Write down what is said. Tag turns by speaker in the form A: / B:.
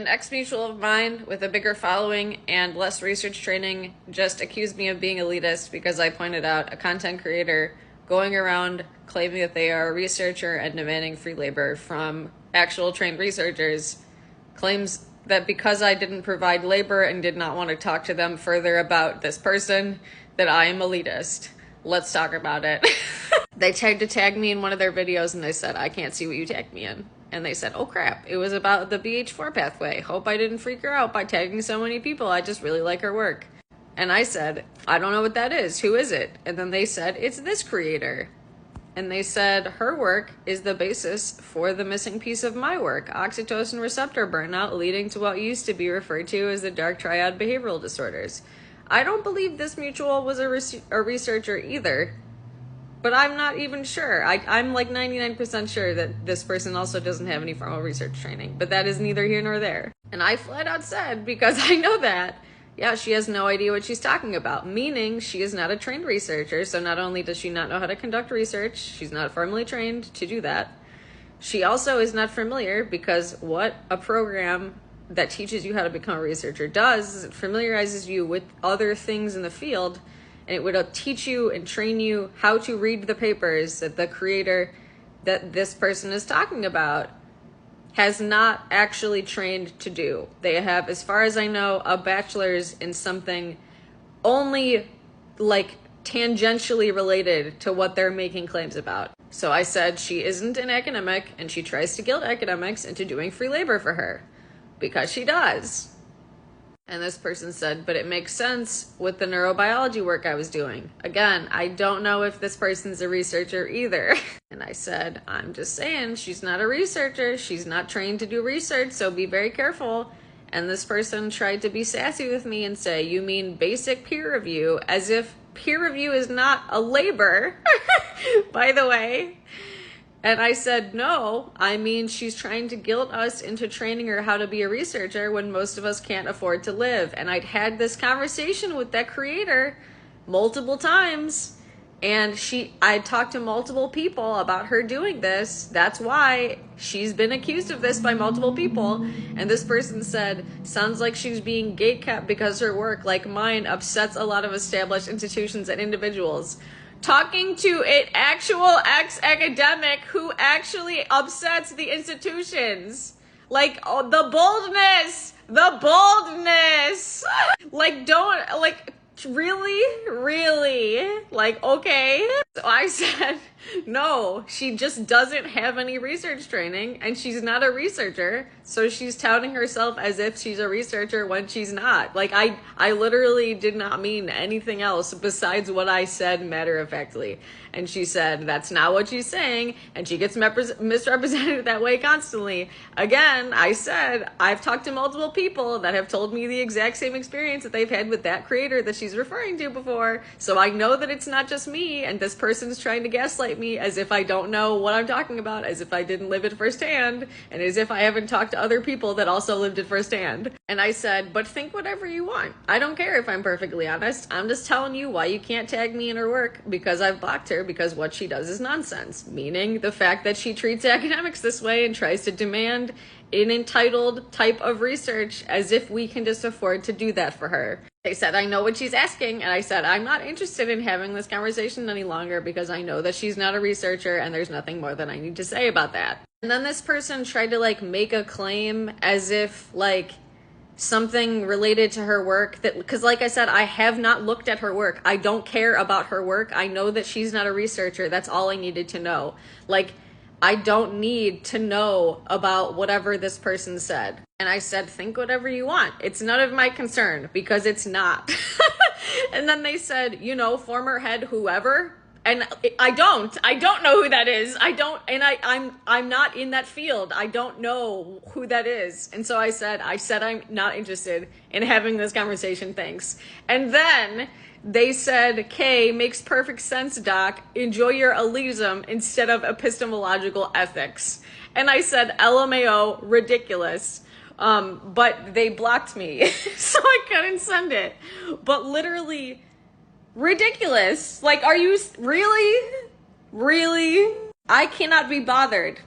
A: An ex-mutual of mine with a bigger following and less research training just accused me of being elitist because I pointed out a content creator going around claiming that they are a researcher and demanding free labor from actual trained researchers, claims that because I didn't provide labor and did not want to talk to them further about this person, that I am elitist. Let's talk about it. They tried to tag me in one of their videos and they said, I can't see what you tagged me in. And they said, oh crap, it was about the BH4 pathway. Hope I didn't freak her out by tagging so many people. I just really like her work. And I said, I don't know what that is. Who is it? And then they said, it's this creator. And they said, her work is the basis for the missing piece of my work, oxytocin receptor burnout, leading to what used to be referred to as the dark triad behavioral disorders. I don't believe this mutual was a researcher either. But I'm not even sure. I'm like 99% sure that this person also doesn't have any formal research training. But that is neither here nor there. And I flat out said, because I know that, yeah, she has no idea what she's talking about. Meaning she is not a trained researcher. So not only does she not know how to conduct research, she's not formally trained to do that. She also is not familiar because what a program that teaches you how to become a researcher does is it familiarizes you with other things in the field. And it would teach you and train you how to read the papers that the creator that this person is talking about has not actually trained to do. They have, as far as I know, a bachelor's in something only like tangentially related to what they're making claims about. So I said she isn't an academic and she tries to guilt academics into doing free labor for her because she does. And this person said, but it makes sense with the neurobiology work I was doing. Again, I don't know if this person's a researcher either. And I said, I'm just saying, she's not a researcher. She's not trained to do research, so be very careful. And this person tried to be sassy with me and say, you mean basic peer review, as if peer review is not a labor, by the way. And I said, no, I mean, she's trying to guilt us into training her how to be a researcher when most of us can't afford to live. And I'd had this conversation with that creator multiple times. And I talked to multiple people about her doing this. That's why she's been accused of this by multiple people. And this person said, sounds like she's being gatekept because her work, like mine, upsets a lot of established institutions and individuals. Talking to an actual ex-academic who actually upsets the institutions. Like, oh, the boldness! Like, don't, like, really? Like, okay. So I said, no, she just doesn't have any research training and she's not a researcher. So she's touting herself as if she's a researcher when she's not. Like, I literally did not mean anything else besides what I said matter-of-factly. And she said, that's not what she's saying. And she gets misrepresented that way constantly. Again, I said, I've talked to multiple people that have told me the exact same experience that they've had with that creator that she's referring to before. So I know that it's not just me. And this person's trying to gaslight me as if I don't know what I'm talking about, as if I didn't live it firsthand, and as if I haven't talked to other people that also lived it firsthand. And I said, but think whatever you want. I don't care if I'm perfectly honest. I'm just telling you why you can't tag me in her work because I've blocked her because what she does is nonsense. Meaning the fact that she treats academics this way and tries to demand an entitled type of research as if we can just afford to do that for her. They said, I know what she's asking. And I said, I'm not interested in having this conversation any longer because I know that she's not a researcher and there's nothing more that I need to say about that. And then this person tried to like make a claim as if like something related to her work that, because like I said, I have not looked at her work. I don't care about her work. I know that she's not a researcher. That's all I needed to know. Like, I don't need to know about whatever this person said. And I said, think whatever you want. It's none of my concern because it's not. And then they said, you know, former head whoever. And I don't know who that is. I'm not in that field. I don't know who that is. And so I said I'm not interested in having this conversation. Thanks. And then they said, Kay, makes perfect sense, Doc. Enjoy your elitism instead of epistemological ethics. And I said, LMAO, ridiculous. But they blocked me, so I couldn't send it. But literally, ridiculous. Like, are you really? I cannot be bothered.